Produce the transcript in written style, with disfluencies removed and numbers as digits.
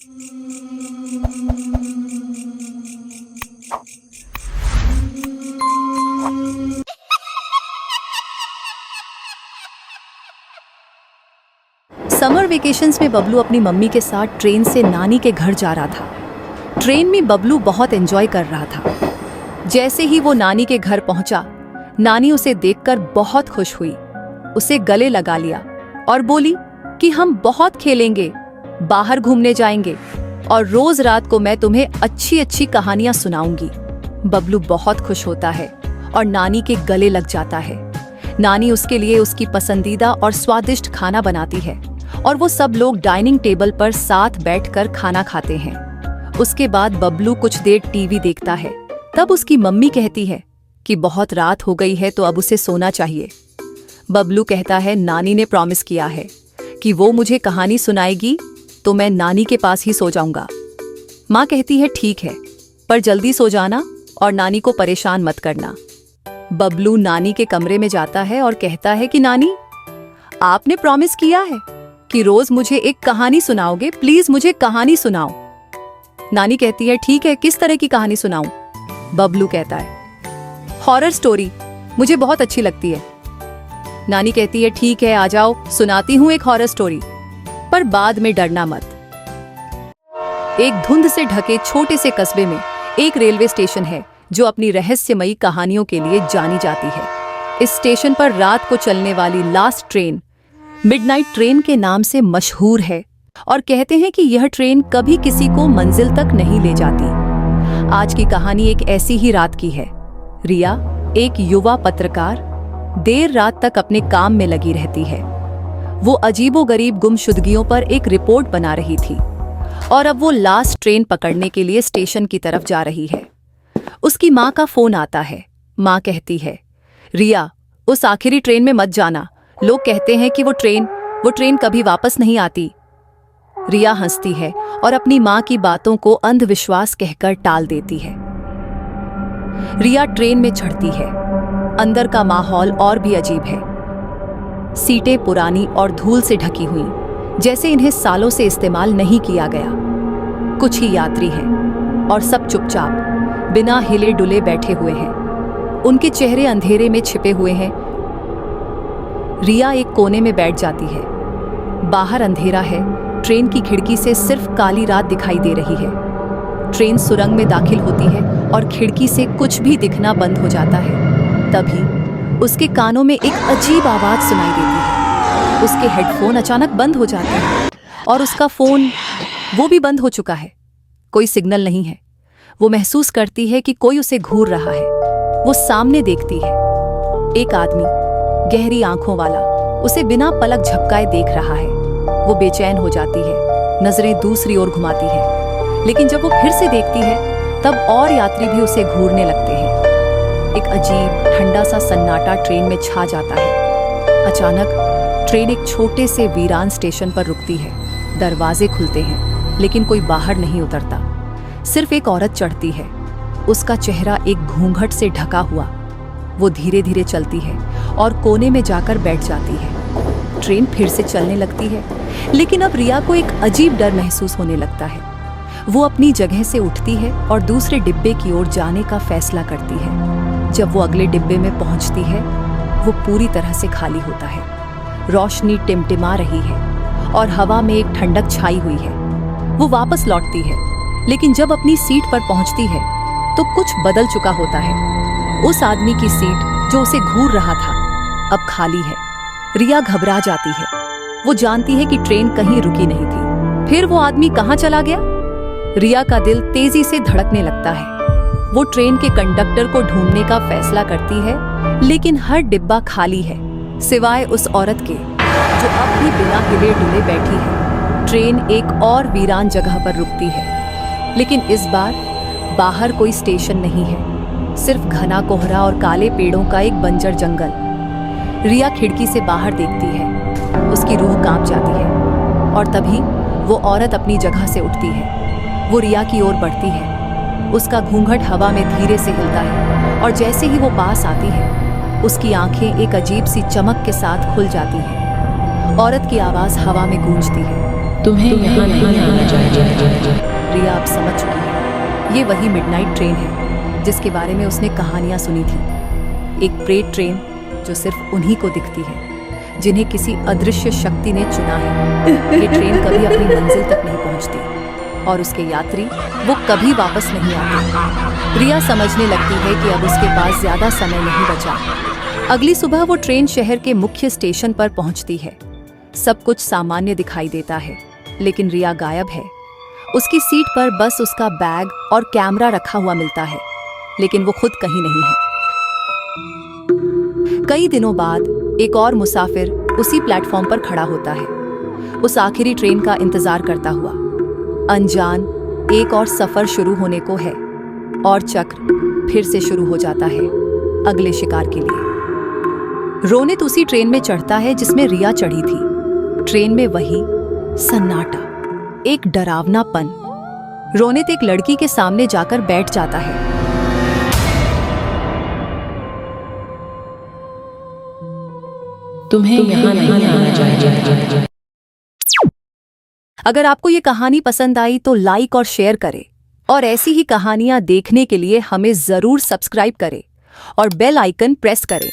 Summer vacations में बबलू अपनी mummy के साथ ट्रेन से नानी के घर जा रहा था। ट्रेन में बबलू बहुत एंजॉय कर रहा था। जैसे ही वो नानी के घर पहुंचा, नानी उसे देखकर बहुत खुश हुई, उसे गले लगा लिया और बोली कि हम बहुत खेलेंगे, बाहर घूमने जाएंगे और रोज रात को मैं तुम्हें अच्छी अच्छी कहानियां सुनाऊंगी। बबलू बहुत खुश होता है और नानी के गले लग जाता है। नानी उसके लिए उसकी पसंदीदा और स्वादिष्ट खाना बनाती है और वो सब लोग डाइनिंग टेबल पर साथ बैठकर खाना खाते हैं। उसके बाद बबलू कुछ देर टीवी देखता है। तब उसकी मम्मी कहती है कि बहुत रात हो गई है तो अब उसे सोना चाहिए। बबलू कहता है नानी ने प्रॉमिस किया है कि वो मुझे कहानी सुनाएगी तो मैं नानी के पास ही सो जाऊंगा। माँ कहती है ठीक है, पर जल्दी सो जाना और नानी को परेशान मत करना। बबलू नानी के कमरे में जाता है और कहता है कि नानी, आपने प्रॉमिस किया है कि रोज मुझे एक कहानी सुनाओगे, प्लीज मुझे कहानी सुनाओ। नानी कहती है ठीक है, किस तरह की कहानी सुनाऊं? बबलू कहता है हॉरर स्टोरी, मुझे बहुत अच्छी लगती है। नानी कहती है ठीक है, आ जाओ, सुनाती हूं एक हॉरर स्टोरी, पर बाद में डरना मत। एक धुंध से ढके छोटे से कस्बे में एक रेलवे स्टेशन है जो अपनी रहस्यमयी कहानियों के लिए जानी जाती है। इस स्टेशन पर रात को चलने वाली लास्ट ट्रेन मिडनाइट ट्रेन के नाम से मशहूर है और कहते हैं कि यह ट्रेन कभी किसी को मंजिल तक नहीं ले जाती। आज की कहानी एक ऐसी ही रात की है। रिया, एक युवा पत्रकार, देर रात तक अपने काम में लगी रहती है। वो अजीबोगरीब गुमशुदगियों पर एक रिपोर्ट बना रही थी और अब वो लास्ट ट्रेन पकड़ने के लिए स्टेशन की तरफ जा रही है। उसकी माँ का फोन आता है। माँ कहती है रिया, उस आखिरी ट्रेन में मत जाना, लोग कहते हैं कि वो ट्रेन कभी वापस नहीं आती। रिया हंसती है और अपनी माँ की बातों को अंधविश्वास कहकर टाल देती है। रिया ट्रेन में चढ़ती है। अंदर का माहौल और भी अजीब है। सीटें पुरानी और धूल से ढकी हुई, जैसे इन्हें सालों से इस्तेमाल नहीं किया गया। कुछ ही यात्री हैं और सब चुपचाप बिना हिले डुले बैठे हुए हैं। उनके चेहरे अंधेरे में छिपे हुए हैं। रिया एक कोने में बैठ जाती है। बाहर अंधेरा है। ट्रेन की खिड़की से सिर्फ काली रात दिखाई दे रही है। ट्रेन सुरंग में दाखिल होती है और खिड़की से कुछ भी दिखना बंद हो जाता है। तभी उसके कानों में एक अजीब आवाज सुनाई देती है। उसके हेडफोन अचानक बंद हो जाते हैं और उसका फोन वो भी बंद हो चुका है। कोई सिग्नल नहीं है। वो महसूस करती है कि कोई उसे घूर रहा है। वो सामने देखती है। एक आदमी, गहरी आंखों वाला, उसे बिना पलक झपकाए देख रहा है। वो बेचैन हो जाती है, नजरें दूसरी ओर घुमाती है। लेकिन जब वो फिर से देखती है तब और यात्री भी उसे घूरने लगते हैं। एक अजीब ठंडा सा सन्नाटा ट्रेन में छा जाता है। अचानक ट्रेन एक छोटे से वीरान स्टेशन पर रुकती है। दरवाजे खुलते हैं लेकिन कोई बाहर नहीं उतरता। सिर्फ एक औरत चढ़ती है। उसका चेहरा एक घूंघट से ढका हुआ। वो धीरे धीरे चलती है और कोने में जाकर बैठ जाती है। ट्रेन फिर से चलने लगती है, लेकिन अब रिया को एक अजीब डर महसूस होने लगता है। वो अपनी जगह से उठती है और दूसरे डिब्बे की ओर जाने का फैसला करती है। जब वो अगले डिब्बे में पहुंचती है, वो पूरी तरह से खाली होता है। रोशनी टिमटिमा रही है और हवा में एक ठंडक छाई हुई है। वो वापस लौटती है, लेकिन जब अपनी सीट पर पहुंचती है तो कुछ बदल चुका होता है। उस आदमी की सीट जो उसे घूर रहा था अब खाली है। रिया घबरा जाती है। वो जानती है कि ट्रेन कहीं रुकी नहीं थी। फिर वो आदमी कहाँ चला गया? रिया का दिल तेजी से धड़कने लगता है। वो ट्रेन के कंडक्टर को ढूंढने का फैसला करती है, लेकिन हर डिब्बा खाली है सिवाय उस औरत के जो अब भी बिना हिले डुले बैठी है। ट्रेन एक और वीरान जगह पर रुकती है, लेकिन इस बार बाहर कोई स्टेशन नहीं है, सिर्फ घना कोहरा और काले पेड़ों का एक बंजर जंगल। रिया खिड़की से बाहर देखती है। उसकी रूह कांप जाती है और तभी वो औरत अपनी जगह से उठती है। वो रिया की ओर बढ़ती है। उसका घूंघट हवा में धीरे से हिलता है और जैसे ही वो पास आती है, उसकी आंखें एक अजीब सी चमक के साथ खुल जाती हैं। औरत की आवाज हवा में गूंजती है, तुम्हें यहाँ नहीं आना चाहिए। रिया अब समझ चुकी है, ये वही मिडनाइट ट्रेन है जिसके बारे में उसने कहानियां सुनी थी। एक प्रेत ट्रेन जो सिर्फ उन्हीं को दिखती है जिन्हें किसी अदृश्य शक्ति ने चुना है। ये ट्रेन कभी अपनी मंजिल तक नहीं पहुंचती और उसके यात्री वो कभी वापस नहीं आते। रिया समझने लगती है कि अब उसके पास ज्यादा समय नहीं बचा। अगली सुबह वो ट्रेन शहर के मुख्य स्टेशन पर पहुंचती है। सब कुछ सामान्य दिखाई देता है, लेकिन रिया गायब है। उसकी सीट पर बस उसका बैग और कैमरा रखा हुआ मिलता है, लेकिन वो खुद कहीं नहीं है। कई दिनों बाद एक और मुसाफिर उसी प्लेटफॉर्म पर खड़ा होता है, उस आखिरी ट्रेन का इंतजार करता हुआ। अनजान एक और सफर शुरू होने को है और चक्र फिर से शुरू हो जाता है अगले शिकार के लिए। रोनित उसी ट्रेन में चढ़ता है जिसमें रिया चढ़ी थी। ट्रेन में वही सन्नाटा, एक डरावनापन। रोनित एक लड़की के सामने जाकर बैठ जाता है। तुम्हें यहाँ नहीं आना चाहिए। अगर आपको ये कहानी पसंद आई तो लाइक और शेयर करें, और ऐसी ही कहानियां देखने के लिए हमें जरूर सब्सक्राइब करें और बेल आइकन प्रेस करें।